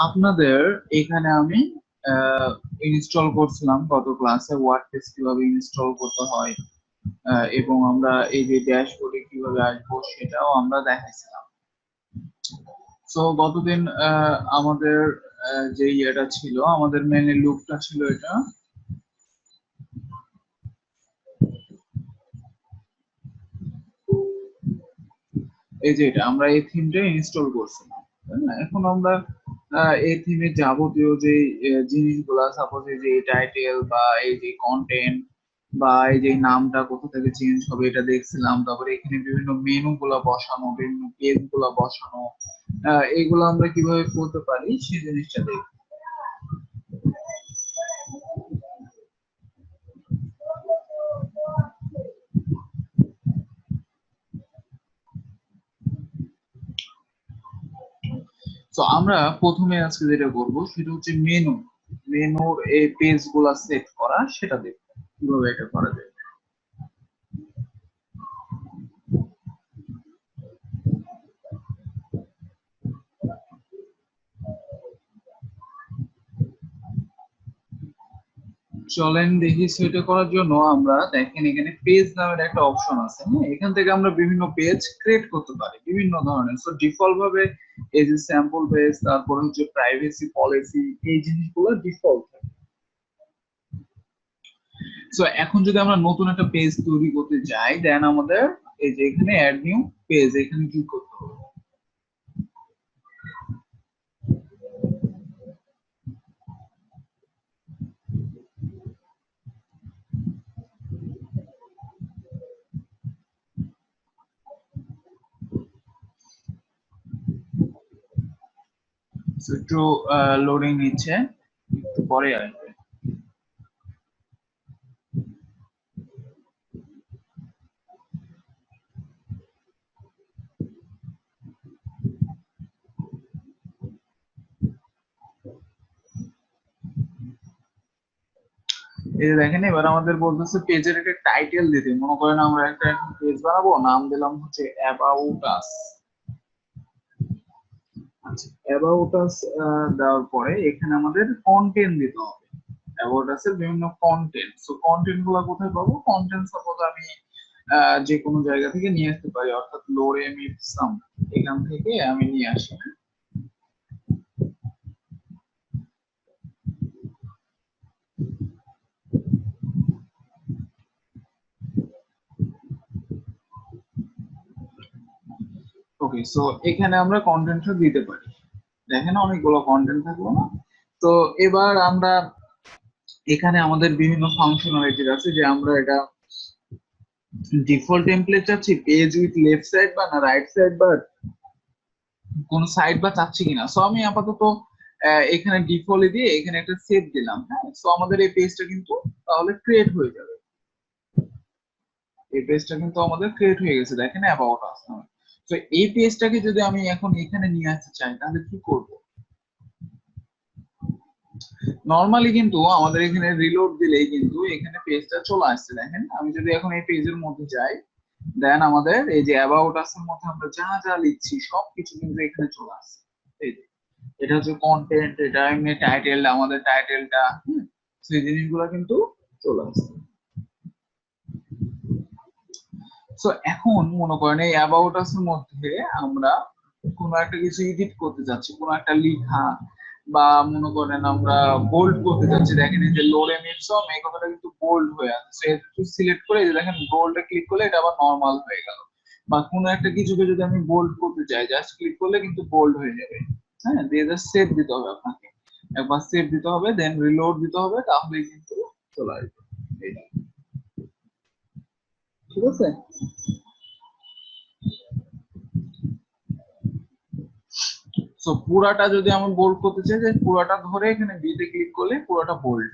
আপনাদের এখানে আমি ইনস্টল করছিলাম গত ক্লাসে ওয়ার্ডপ্রেস কিভাবে ইনস্টল করতে হয়, এবং আমরা এই যে ড্যাশবোর্ডে কিভাবে আসবো সেটাও আমরা দেখাইছিলাম। সো গতদিন আমাদের যে ইয়েটা ছিল, আমাদের মেইনলি লুপটা ছিল এটা। এই যে এটা আমরা এই থিমটা ইনস্টল করছিলাম, তাই না? এখন আমরা এই থিমে যাবতীয় যে জিনিসগুলা, সাপোজ এই যে টাইটেল বা এই যে কন্টেন্ট বা এই যে নামটা কোথা থেকে চেঞ্জ হবে এটা দেখছিলাম। তারপরে এখানে বিভিন্ন মেনু গুলা বসানো, বিভিন্ন পেজ গুলা বসানো, এইগুলো আমরা কিভাবে করতে পারি সেই জিনিসটা দেখ। তো আমরা প্রথমে আজকে যেটা করবো সেটা হচ্ছে মেনুর এই পেজ গুলা সেট করা, সেটা দেখবো কিভাবে এটা করা যায়। চলেন দেখি। সেটা করার জন্য আমরা দেখেন এখানে পেজ নামের একটা অপশন আছে, হ্যাঁ? এখান থেকে আমরা বিভিন্ন পেজ ক্রিয়েট করতে পারি বিভিন্ন ধরনের। সো ডিফল্ট ভাবে এই যে স্যাম্পল পেজ, তারপর হচ্ছে প্রাইভেসি পলিসি, এই জিনিসগুলো ডিফল্ট থাকে। সো এখন যদি আমরা নতুন একটা পেজ তৈরি করতে যাই, দেন আমাদের এই যে এখানে অ্যাড নিউ পেজ, এখানে ক্লিক করতে হবে। একটু লোডিং নিচ্ছে, একটু পরে আসবে। এই যে দেখেন এবার আমাদের বলতেছে পেজের একটা টাইটেল দিতে। মনে করেন আমরা একটা পেজ বানাবো, নাম দিলাম হচ্ছে অ্যাবাউট আস। আচ্ছা, অ্যাবাউট আস দেওয়ার পরে এখানে আমাদের কন্টেন্ট দিতে হবে। অ্যাবাউট আস এর বিভিন্ন কন্টেন্ট। সো কন্টেন্ট গুলো কোথায় পাবো? কন্টেন্ট সাপোজ আমি যে কোনো জায়গা থেকে নিয়ে আসতে পারি, অর্থাৎ লোরেম ইপসাম এখান থেকে আমি নিয়ে আসি। ওকে, সো এখানে আমরা কন্টেন্টটা দিতে পারি। দেখেন অনেকগুলো কন্টেন্ট থাকলো না? তো এবার আমরা এখানে আমাদের বিভিন্ন ফাংশনালিটি আছে, যে আমরা এটা ডিফল্ট টেমপ্লেট চাচ্ছি, পেজ উইথ লেফট সাইড বা না রাইট সাইড বা কোন সাইড বা চাচ্ছি কিনা। সো আমি আপাতত এখানে ডিফল্ট দিয়ে এখানে একটা সেভ দিলাম, হ্যাঁ? সো আমাদের এই পেজটা কিন্তু তাহলে ক্রিয়েট হয়ে যাবে। এই পেজটা কিন্তু আমাদের ক্রিয়েট হয়ে গেছে, দেখেন অ্যাবাউট আস নামে। তো এই পেজটাকে যদি আমি এখন এখানে নিয়ে আসতে চাই তাহলে কি করব? নরমালি কিন্তু আমাদের এখানে রিলোড দিলেই কিন্তু এখানে পেজটা চলে আসছে। দেখেন আমি যদি এখন এই পেজের মধ্যে যাই, দেন আমাদের এই যে অ্যাবাউট আস এর মধ্যে আমরা যা যা লিখছি সবকিছু কিন্তু এখানে চলে আসছে। এই যে এটা হচ্ছে কন্টেন্ট, এটা এমনি টাইটেল, আমাদের টাইটেলটা, সেই জিনিসগুলো কিন্তু চলে আসছে। সো এখন মনে করেন এই অ্যাবাউট আস এর মধ্যে আমরা কোনো একটা কিছু এডিট করতে যাচ্ছি, কোনো একটা লেখা, বা মনে করেন আমরা বোল্ড করতে যাচ্ছি। দেখেন এই যে লোরেম ইপসম, এই কথাটা কিন্তু বোল্ড হয়ে আছে। সো একটু সিলেক্ট করে এই যে দেখেন বোল্ডে ক্লিক করলে এটা আবার নরমাল হয়ে গেল। বা কোনো একটা কিছুকে যদি আমি বোল্ড করতে চাই, জাস্ট ক্লিক করলে কিন্তু বোল্ড হয়ে যাবে। হ্যাঁ, দিয়ে জাস্ট সেভ দিতে হবে আপনাকে। একবার সেভ দিতে হবে, দেন রিলোড দিতে হবে, তাহলেই কিন্তু চলে আসবে। এইটা ঠিক আছে। সো পুরাটা যদি আমি বোল্ড করতে চাই, যে পুরাটা ধরে এখানে বি তে ক্লিক করলে পুরাটা বোল্ড।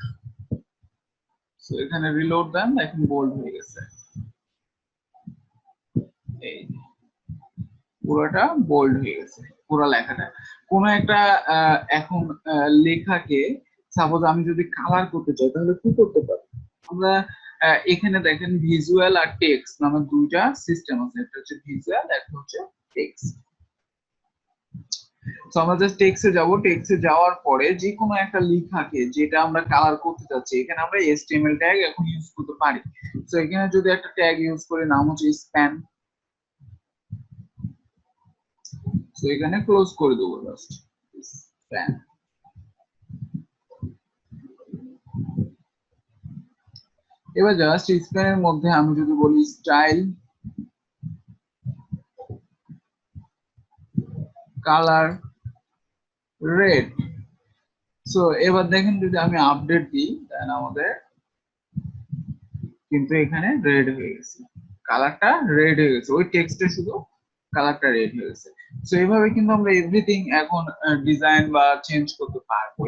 সো এখানে রিলোড দেন, এখন বোল্ড হয়ে গেছে। এই পুরোটা বোল্ড হয়ে গেছে, পুরো লেখাটা। কোনো একটা এখন লেখাকে সাপোজ আমি যদি কালার করতে চাই তাহলে কি করতে পারি? আমরা এখানে দেখেন ভিজুয়াল আর টেক্সট নামে দুইটা সিস্টেম আছে, একটা হচ্ছে ভিজুয়াল, একটা হচ্ছে টেক্সট। তো আমরা জাস্ট টেক্সটে যাব, টেক্সটে যাওয়ার পরে যে কোনো একটা লেখাকে যেটা আমরা কালার করতে চাচ্ছি, এখানে আমরা HTML ট্যাগ এখন ইউজ করতে পারি। তো এখানে যদি একটা ট্যাগ ইউজ করি, নাম হচ্ছে স্প্যান, তো এখানে ক্লোজ করে দেবো জাস্ট স্প্যান। এবার জাস্ট স্প্যানের মধ্যে আমি যদি বলি স্টাইল কালার রেড, সো এবার দেখেন যদি আমি আপডেট দিই দেন আমাদের কিন্তু এখানে রেড হয়ে গেছে, কালারটা রেড হয়ে গেছে, ওই টেক্সটে শুধু কালারটা রেড হয়ে গেছে। সো এইভাবে কিন্তু আমরা এভরিথিং এখন ডিজাইন বা চেঞ্জ করতে পারবো,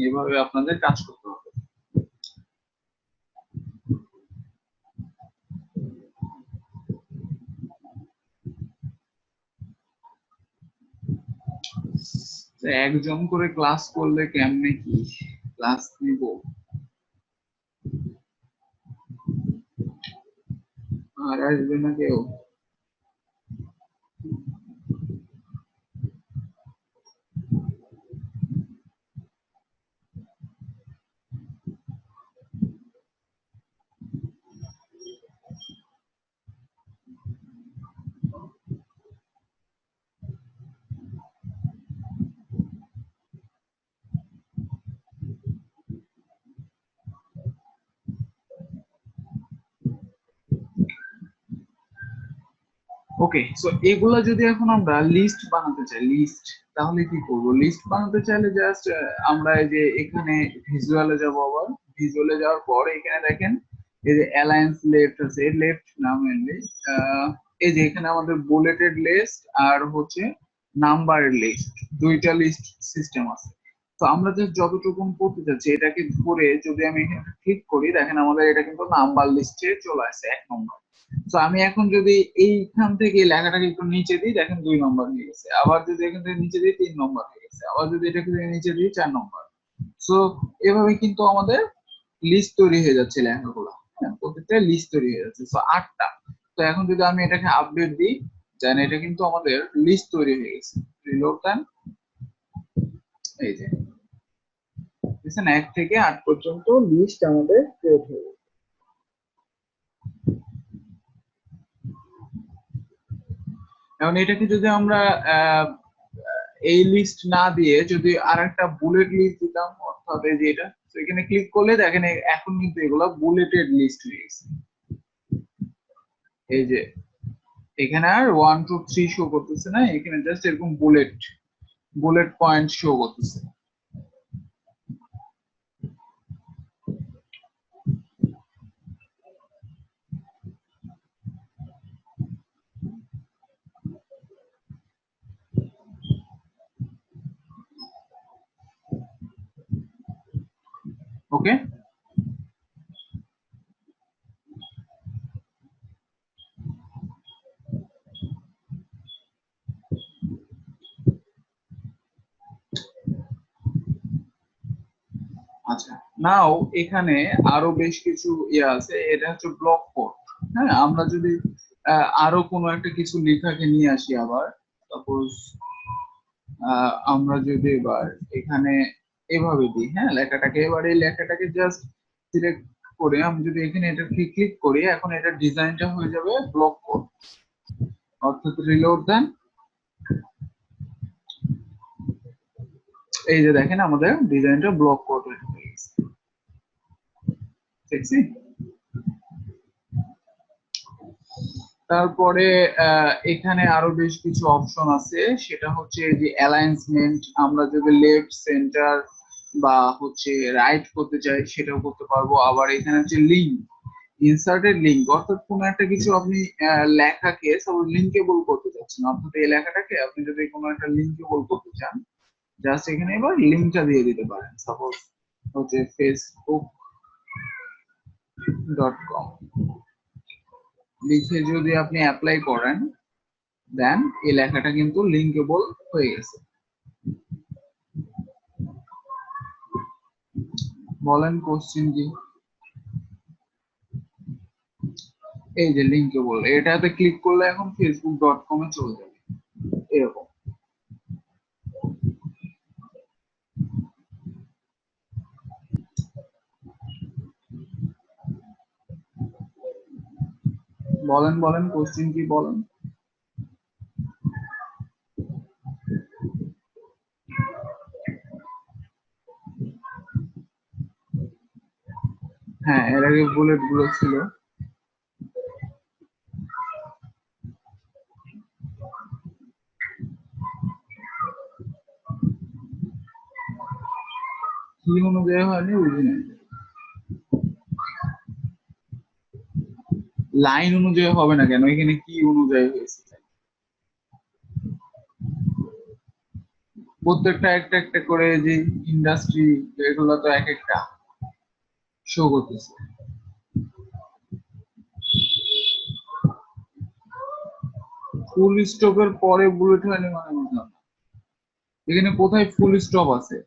এইভাবে আপনাদের কাজ করতে হবে। একজন করে ক্লাস করলে কেমনে কি ক্লাস নিব, আর আসবে না কেউ? ওকে, সো এগুলা যদি এখন আমরা লিস্ট বানাতে চাই, লিস্ট তাহলে কি করব? লিস্ট বানাতে চাইলে জাস্ট আমরা এই যে এখানে ভিজুয়ালে যাব, আবার ভিজুয়ালে যাওয়ার পর এখানে দেখেন এই যে অ্যালায়েন্স লেফট আছে, লেফট না মেনলি এই যে এখানে আমাদের বুলেটেড লিস্ট আর হচ্ছে নাম্বার লিস্ট, দুইটা লিস্ট সিস্টেম আছে। তো আমরা যে যতটুকু করতে চাচ্ছি এটাকে ধরে যদি আমি এখানে ক্লিক করি, দেখেন আমাদের এটা কিন্তু নাম্বার লিস্টে চলে আসে 1 নম্বর। তো আমি এখন যদি এইখান থেকে লেখাটাকে একটু নিচে দিই, দেখেন 2 নম্বর হয়ে গেছে, আবার যদি এখান থেকে নিচে দিই 3 নম্বর হয়ে গেছে, আবার যদি এটাকে নিচে দিই 4 নম্বর। সো এভাবে কিন্তু আমাদের লিস্ট তৈরি হয়ে যাচ্ছে লেখাগুলো, হ্যাঁ, প্রত্যেকটা লিস্ট তৈরি হয়ে যাচ্ছে। সো 8টা। তো এখন যদি আমি এটাকে আপডেট দিই, দেন এটা কিন্তু আমাদের লিস্ট তৈরি হয়ে গেছে। রিলোড দেন, এই যে দেখছেন 1 থেকে 8 পর্যন্ত লিস্ট আমাদের ক্রিয়েট হয়ে গেছে। এখন এটাকে যদি আমরা এই লিস্ট না দিয়ে যদি আর একটা বুলেট লিস্ট দিতাম, অর্থাৎ এই যে এটা, তো এখানে ক্লিক করলে দেখেন এখন কিন্তু এগুলো বুলেটেড লিস্ট হয়ে গেছে। এই যে এখানে আর 1 2 3 শো করতেছে না, এখানে জাস্ট এরকম বুলেট বুলেট পয়েন্ট শো করতেছে। ওকে, আচ্ছা, নাও এখানে আরো বেশ কিছু ইয়ে আছে, এটা হচ্ছে ব্লক কোড। হ্যাঁ, আমরা যদি আরো কোনো একটা কিছু লেখাকে নিয়ে আসি, আবার সাপোজ আমরা যদি এবার এখানে এভাবে দিই, হ্যাঁ, লেখাটাকে, এবার এই লেখাটাকে জাস্ট সিলেক্ট করে আমি যদি এখানে এটা ক্লিক করি, এখন এটা ডিজাইনটা হয়ে যাবে ব্লক কোড, অর্থাৎ রিলোড দেন, এই যে দেখেন আমাদের ডিজাইনটা ব্লক কোড হয়ে গেছে, দেখছি। তারপরে এখানে আরো বেশ কিছু অপশন আছে, সেটা হচ্ছে যে অ্যালাইনমেন্ট, আমরা যদি লেফট সেন্টার বা হচ্ছে রাইট করতে চাই সেটাও করতে পারবো। আবার এখানে হচ্ছে লিঙ্ক, ইনসার্টেড লিঙ্ক, অর্থাৎ কোনো একটা কিছু আপনি লেখাকে সাপোজ লিঙ্কেবল করতে চাচ্ছেন, অর্থাৎ এই লেখাটাকে আপনি যদি কোনো একটা লিঙ্কেবল করতে চান, জাস্ট এখানে এবার লিঙ্কটা দিয়ে দিতে পারেন, সাপোজ হচ্ছে facebook.com লিখে যদি আপনি অ্যাপ্লাই করেন, দেন এই লেখাটা কিন্তু লিঙ্কেবল হয়ে গেছে। বলেন কোশ্চেন কি? এই যে লিঙ্কেবল, এটাতে ক্লিক করলে এখন facebook.com এ চলে যাবে, এরকম। বলেন বলেন, কোশ্চেন কি বলেন। হ্যাঁ, এর আগে বুলেট গুলো ছিল। কি অনুযায়ী হয়নি বুঝিনি। লাইন অনুযায়ী হবে না কেন, এখানে কি অনুযায়ী হয়েছে? প্রত্যেকটা একটা একটা করে যে ইন্ডাস্ট্রি, এগুলো তো এক একটা শো করতেছে। ফুল স্টপের পরে বুলেট হয়নি মানে বুঝলাম না। এখানে কোথায় ফুল স্টপ আছে?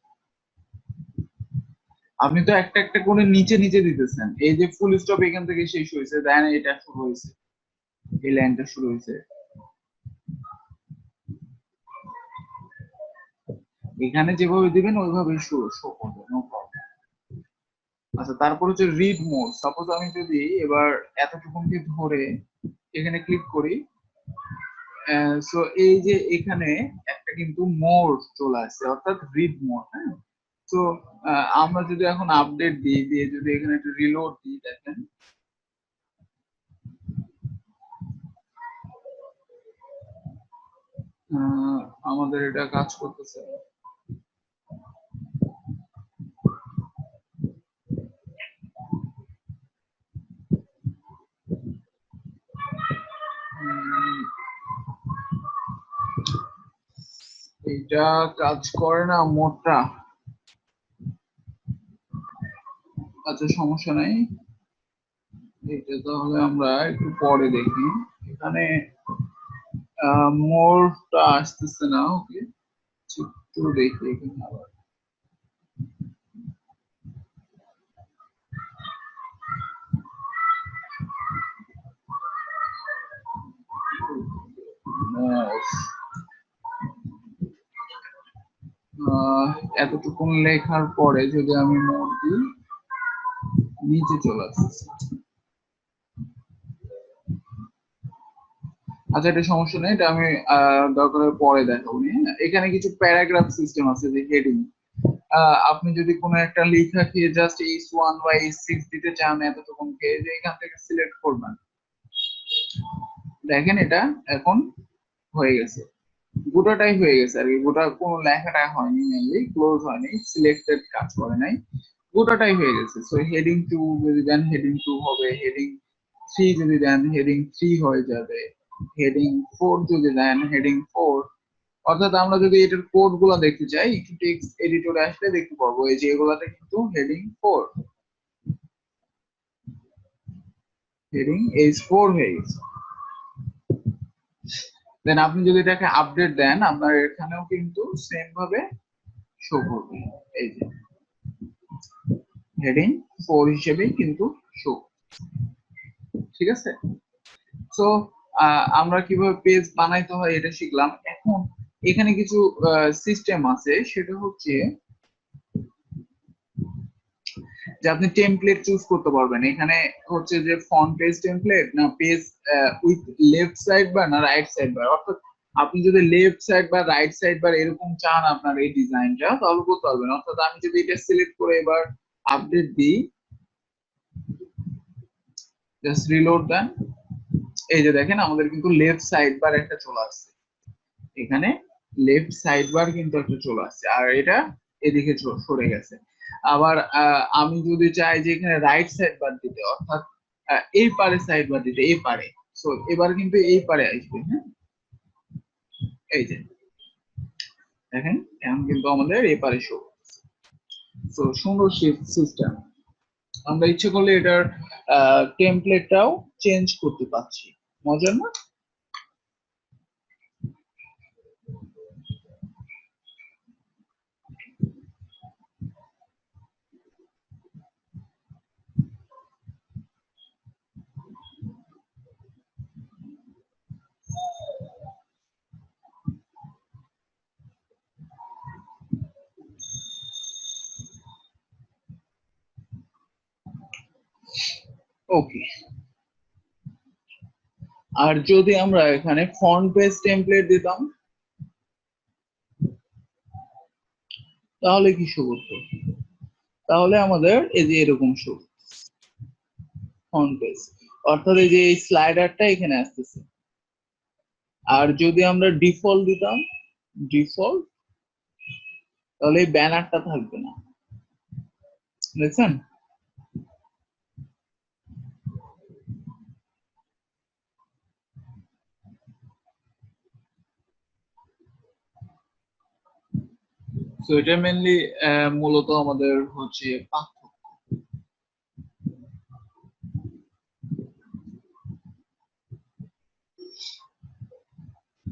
আপনি তো একটা একটা করে নিচে নিচে দিতেছেন। এই যে ফুল স্টপ এখান থেকে শেষ হয়েছে, দেন এটা শুরু হয়েছে, এই লাইনটা শুরু হয়েছে। এখানে যেভাবে দিবেন ওইভাবেই শো শো করবে, নো প্রবলেম। আচ্ছা, তারপর হচ্ছে রিড মোড। সাপোজ আমি যদি এবার এতটুকুনকে ধরে এখানে ক্লিক করি, সো এই যে এখানে একটা কিন্তু মোড চলে আসছে, অর্থাৎ রিড মোড। হ্যাঁ, তো আমরা যদি এখন আপডেট দিই, দিয়ে যদি এখানে একটু রিলোড দিই, দেখেন আমাদের এটা কাজ করতেছে। এটা কাজ করে না মোডটা। আচ্ছা, সমস্যা নাই, এটা তাহলে আমরা একটু পরে দেখি। এখানে মোডটা আসতেছে না। ওকে, একটু দেখি এখানে আবার। এতটুকুন লেখার পরে যদি আমি মোড দিই, নিচে চলে আসছে। আচ্ছা, এটা সমস্যা নেই, এটা আমি দরকার হলে পরে দেখাবো। এখানে কিছু প্যারাগ্রাফ সিস্টেম আছে, যে হেডিং। আপনি যদি কোনো একটা লেখাকে জাস্ট H1 বা H6 দিতে চান, এতটুকুনকে যে এখান থেকে সিলেক্ট করবেন, দেখেন এটা এখন হয়ে গেছে, গোটাটাই হয়ে গেছে আর কি। গোটা কোনো লেখাটা হয়নি, মেনলি ক্লোজ হয়নি, সিলেক্টেড কাজ করে নাই, গোটাটাই হয়ে গেছে। সো হেডিং 2 যদি দেন, হেডিং 2 হবে। হেডিং 3 যদি দেন, হেডিং 3 হয়ে যাবে। হেডিং 4 যদি দেন, হেডিং 4। অর্থাৎ আমরা যদি এটার কোড গুলো দেখতে চাই, একটু টেক্সট এডিটরে আসলে দেখতে পাবো, এই যে এগুলাতে কিন্তু হেডিং 4, হেডিং H4 হয়ে গেছে। দেন আপনি যদি এটাকে আপডেট দেন, আপনার এখানেও কিন্তু সেম ভাবে শো করবে, এই যে হেডিং 4 হিসেবেই কিন্তু শো। ঠিক আছে। সো আমরা কিভাবে পেজ বানাইতে হয় এটা শিখলাম। এখন এখানে কিছু সিস্টেম আছে, সেটা হচ্ছে যে আপনি টেমপ্লেট চুজ করতে পারবেন। এখানে হচ্ছে যে ফন্ট পেজ টেমপ্লেট, না page with left side bar, না রাইট সাইড বার। অর্থাৎ আপনি যদি লেফট সাইড বা রাইট সাইড বার এরকম চান আপনার এই ডিজাইনটা, তাহলে করতে পারবেন। অর্থাৎ আমি যদি এটা সিলেক্ট করে এবার আপডেট দিই, জাস্ট রিলোড দেন, এই যে দেখেন আমাদের কিন্তু লেফট সাইড বার একটা চলে আসছে। এখানে লেফট সাইড বার কিন্তু একটা চলে আসছে, আর এটা এদিকে সরে গেছে। আবার আমি যদি চাই যে এখানে রাইট সাইড বার দিতে, অর্থাৎ এই পারে সাইড বার দিতে, এই পারে, সো এবার কিন্তু এই পারে আসবে। হ্যাঁ, এই যে দেখেন এখন কিন্তু আমাদের এই পারে শো। তো সুন্দর সিস্টেম। আমরা ইচ্ছে করলে এটার টেমপ্লেটটাও চেঞ্জ করতে পারছি। মজার না? ওকে, আর যদি আমরা এখানে ফন্ট পেজ টেমপ্লেট দিতাম তাহলে কি শো করতো? তাহলে আমাদের এই যে এরকম শো ফন্ট পেজ, অর্থাৎ এই যে এই স্লাইডারটা এখানে আসতেছে। আর যদি আমরা ডিফল্ট দিতাম ডিফল্ট, তাহলে এই ব্যানারটা থাকবে না, দেখছেন? তো এটা মেনলি মূলত আমাদের হচ্ছে পার্থক্য।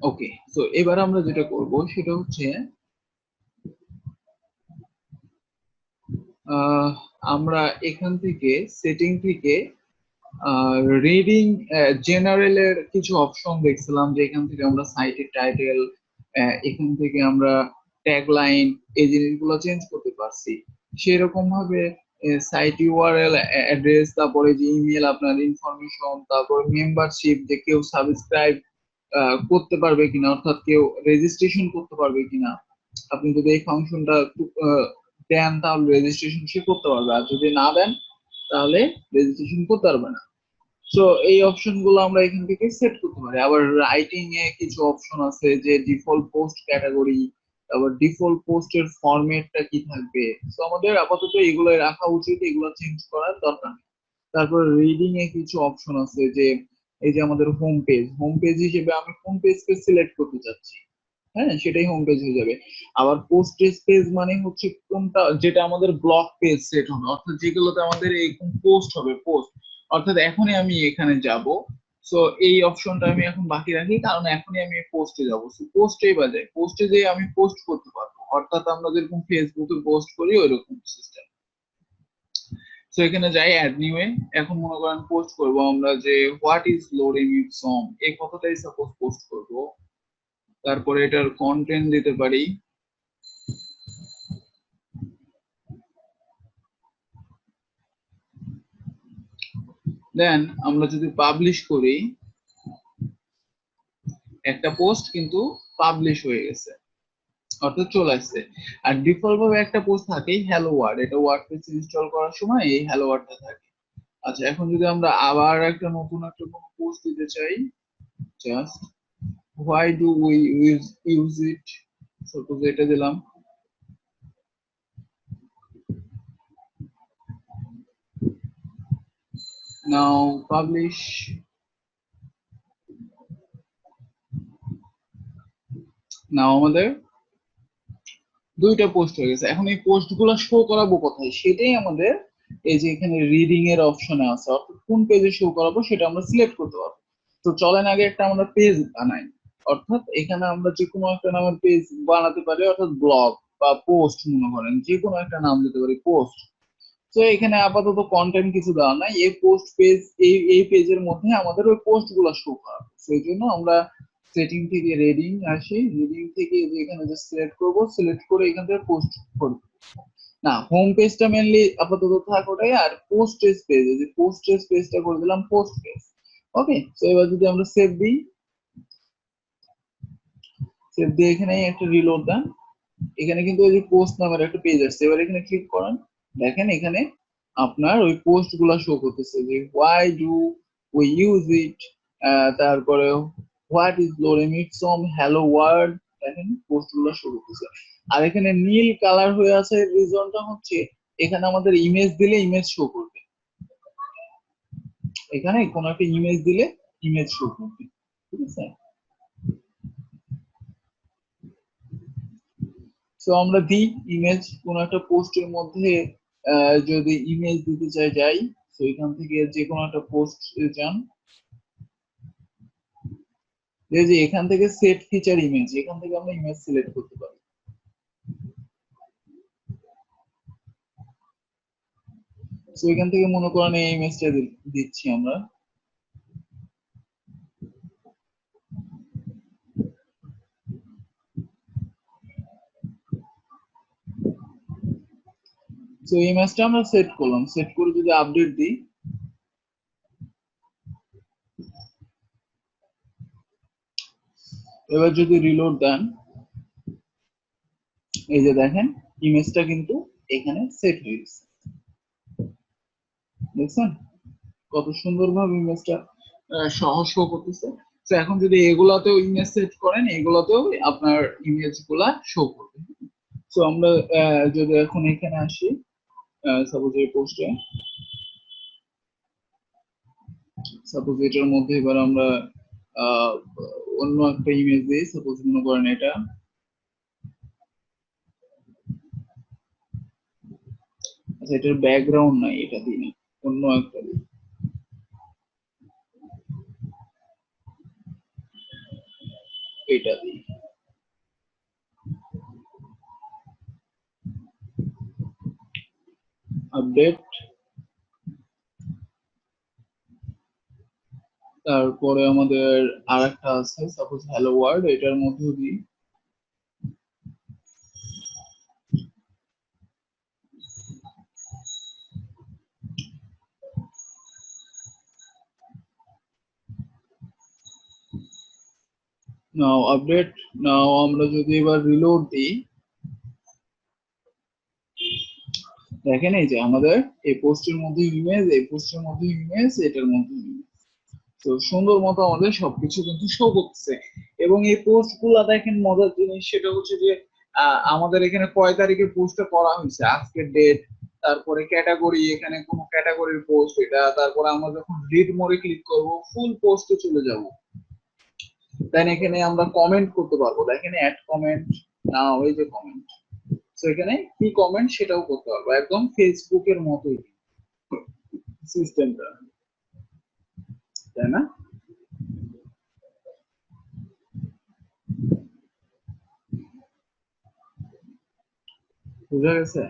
ওকে, তো এবার আমরা যেটা করব সেটা হচ্ছে আমরা এখান থেকে সেটিং থেকে রিডিং জেনারেলের কিছু অপশন দেখছিলাম, যে এখান থেকে আমরা সাইটের টাইটেল, এখান থেকে আমরা ট্যাগলাইন, এই জিনিসগুলো চেঞ্জ করতে পারছি। সেরকম ভাবে সাইট ইউআরএল অ্যাড্রেস, তারপরে যে ইমেল, আপনার ইনফরমেশন, তারপর মেম্বারশিপ, যে কেউ সাবস্ক্রাইব করতে পারবে কিনা, অর্থাৎ কেউ রেজিস্ট্রেশন করতে পারবে কিনা। আপনি যদি এই ফাংশনটা দেন তাহলে রেজিস্ট্রেশন সে করতে পারবে, আর যদি না দেন তাহলে রেজিস্ট্রেশন করতে পারবে না। সো এই অপশন গুলো আমরা এখান থেকে সেট করতে পারি। আবার রাইটিং এ কিছু অপশন আছে, যে ডিফল্ট পোস্ট ক্যাটাগরি, তারপর ডিফল্ট পোস্টের ফরম্যাটটা কি থাকবে। সো আমাদের আপাতত এগুলো রাখা উচিত, এগুলো চেঞ্জ করার দরকার নেই। তারপর রিডিং এ কিছু অপশন আছে, যে এই যে আমাদের হোম পেজ হিসেবে আমি কোন পেজকে সিলেক্ট করতে চাচ্ছি, হ্যাঁ সেটাই হোম পেজ হয়ে যাবে। আবার পোস্ট পেজ মানে হচ্ছে কোনটা, যেটা আমাদের ব্লক পেজ সেট হবে, অর্থাৎ যেগুলোতে আমাদের এরকম পোস্ট হবে, পোস্ট, অর্থাৎ এখনই আমি এখানে যাব। সো এই অপশনটা আমি এখন বাকি রাখি, কারণ এখনই আমি পোস্টে যাব। পোস্টে বাজে, পোস্টে যে আমি পোস্ট করতে পারবো, অর্থাৎ আমরা যেরকম ফেসবুকে পোস্ট করি ওইরকম সিস্টেম। সো এখানে যাই অ্যাড নিউ এ, এখন মনে করেন পোস্ট করব আমরা যে what is loading it song, এই কথাটাই সাপোজ পোস্ট করব। তারপরে এটার কন্টেন্ট দিতে পারি, দেন আমরা যদি পাবলিশ করি, একটা পোস্ট কিন্তু পাবলিশ হয়ে গেছে, অর্থাৎ চলে আসছে। আর ডিফল্ট ভাবে একটা পোস্ট থাকেই হ্যালো ওয়ার্ড, এটা ওয়ার্ডপ্রেস ইনস্টল করার সময় এই হ্যালো ওয়ার্ডটা থাকে। আচ্ছা, এখন যদি আমরা আবার একটা নতুন একটা কোনো পোস্ট দিতে চাই, just why do we use it, suppose এটা দিলাম। নাও পাবলিশ। নাও আমাদের দুইটা পোস্ট হয়ে গেছে। এখন এই পোস্ট গুলো শো করাবো কোথায়, সেটাই আমাদের এই যে এখানে রিডিং এর অপশনে আছে, অর্থাৎ কোন পেজে শো করাবো সেটা আমরা সিলেক্ট করতে পারবো। তো চলেন আগে একটা আমরা পেজ বানাই, অর্থাৎ এখানে আমরা যে কোনো একটা নামের পেজ বানাতে পারি, অর্থাৎ ব্লগ বা পোস্ট মনে করেন, যে কোনো একটা নাম দিতে পারি পোস্ট। তো এখানে আপাতত কন্টেন্ট কিছু দেওয়া নাই, এই পোস্ট পেজ, এই পেজের মধ্যে আমাদের ওই পোস্ট গুলো শো করা, সেই জন্য আমরা সেটিং থেকে রিডিং আসি, রিডিং থেকে এখানে যে সিলেক্ট করব, সিলেক্ট করে এখান থেকে পোস্ট করব। না, হোম পেজটা মেনলি আপাতত থাক ওটাই, আর পোস্ট পেজ, এই যে পোস্ট পেজটা করে দিলাম পোস্ট পেজ। ওকে, তো এবার যদি আমরা সেভ দিই, সেভ দিয়ে এখানে একটা রিলোড দেন, এখানে কিন্তু ওই যে পোস্ট নামের একটা পেজ আসছে। এবার এখানে ক্লিক করেন, দেখেন এখানে আপনার ওই পোস্ট গুলা শো করতেছে, যে why do we use it, তারপরে what is loading it from hello world, দেখেন পোস্ট গুলা শো করতেছে। আর এখানে নীল কালার হয়ে আছে, রিজনটা হচ্ছে এখানে আমাদের ইমেজ দিলে ইমেজ শো করবে, এখানে কোনো একটা ইমেজ দিলে ইমেজ শো করবে, ঠিক আছে। তো আমরা দিই ইমেজ, কোন একটা পোস্টের মধ্যে যদি ইমেজ দিতে চাই যাই, তো এখান থেকে যে কোনো একটা পোস্ট যান, এই যে এখান থেকে সেট ফিচার ইমেজ, এখান থেকে আমরা ইমেজ সিলেক্ট করতে পারি। তো এখান থেকে মনে করেন এই ইমেজটা দিচ্ছি আমরা। তো ইমেজটা আমরা সেট করলাম, সেট করে যদি আপডেট দিই, এবার যদি রিলোড দেন, এই যে দেখেন ইমেজটা কিন্তু এখানে সেট হয়ে গেছে, দেখছেন কত সুন্দরভাবে ইমেজটা সহজ শো করতেছে। তো এখন যদি এগুলাতেও ইমেজ সেট করেন, এগুলাতেও আপনার ইমেজ গুলা শো করবে। তো আমরা যদি এখন এখানে আসি, সাপোজ এই পোস্টে, সাপোজ এটার মধ্যে এবার আমরা আহ, অন্য একটা ইমেজ দিই, সাপোজ মনে করেন এটা, আচ্ছা এটার ব্যাকগ্রাউন্ড নাই, এটা দিই না, অন্য একটা দিই, এটা দিই। আপডেট, তারপরে আমাদের আর একটা আছে সাপোজ হ্যালো ওয়ার্ল্ড, এটার মধ্যে দিই। নাও আপডেট, নাও আমরা যদি এবার রিলোড দিই, দেখেন এই যে আমাদের এই পোস্টের মধ্যে ইমেজ, এই পোস্টের মধ্যে ইমেজ, এটার মধ্যে ইমেজ, তো সুন্দর মতো আমাদের সবকিছু কিন্তু শো করতেছে। এবং এই পোস্ট গুলা দেখেন মজার জিনিস সেটা হচ্ছে যে আমাদের এখানে কয় তারিখে পোস্টটা করা হয়েছে, আজকের ডেট, তারপরে ক্যাটাগরি, এখানে কোন ক্যাটাগরির পোস্ট এটা, তারপরে আমরা যখন রিড মোডে ক্লিক করব ফুল পোস্টে চলে যাব, দেন এখানে আমরা কমেন্ট করতে পারবো, দেখেন অ্যাড কমেন্ট, না ওই যে কমেন্ট, তো এখানে কি কমেন্ট সেটাও করতে পারবো, একদম ফেসবুকের মতোই সিস্টেমটা, তাই না? বুঝা গেছে?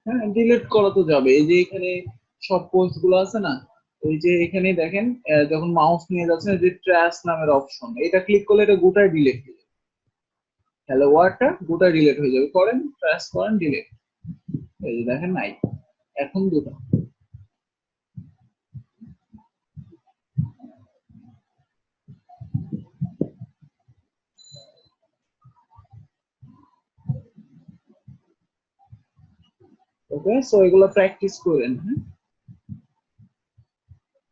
হ্যাঁ ডিলিট করা তো যাবে, এই যে এখানে সব পোস্ট গুলো আছে না, এই যে এখানে দেখেন যখন মাউস নিয়ে যাচ্ছেন যে ট্র্যাশ নামের অপশন, এটা ক্লিক করলে এটা গোটাই ডিলিট হয়ে যাবে, হ্যালো ওয়ার্ডটা গোটাই ডিলিট হয়ে যাবে, করেন ট্র্যাশ করেন ডিলিট, এই যে দেখেন নাই, এখন দুটো। ওকে, সো এগুলো প্র্যাকটিস করেন, হ্যাঁ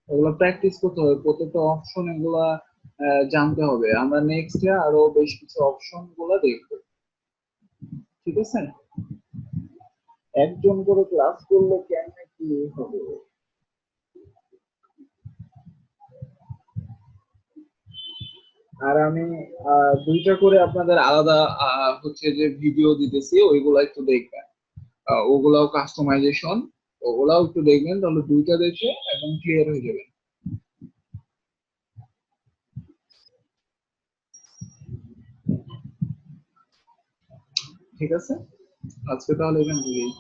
এগুলো প্র্যাকটিস করতে হবে, প্রত্যেকটা অপশন এগুলা জানতে হবে, আমরা নেক্সট আরো বেশ কিছু অপশন গুলা দেখবো, ঠিক আছে? একজন করে ক্লাস করলে কেমনে কি হবে? আর আমি দুইটা করে আপনাদের আলাদা হচ্ছে যে ভিডিও দিতেছি, ওইগুলা একটু দেখবেন, ওগুলাও কাস্টমাইজেশন, ওগুলাও একটু দেখবেন, তাহলে দুইটা দেখে একদম ক্লিয়ার হয়ে যাবে, ঠিক আছে? আজকে তাহলে এখান থেকেই,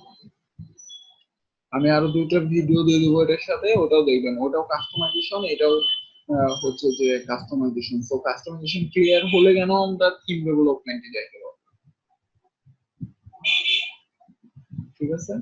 আমি আরো দুইটা ভিডিও দিয়ে দেবো এটার সাথে, ওটাও দেখবেন, ওটাও কাস্টমাইজেশন, এটাও হচ্ছে যে কাস্টমাইজেশন, তো কাস্টমাইজেশন ক্লিয়ার হলে কেন আমরা থিম ডেভেলপমেন্টে যাইতে পারবো, ঠিক আছে?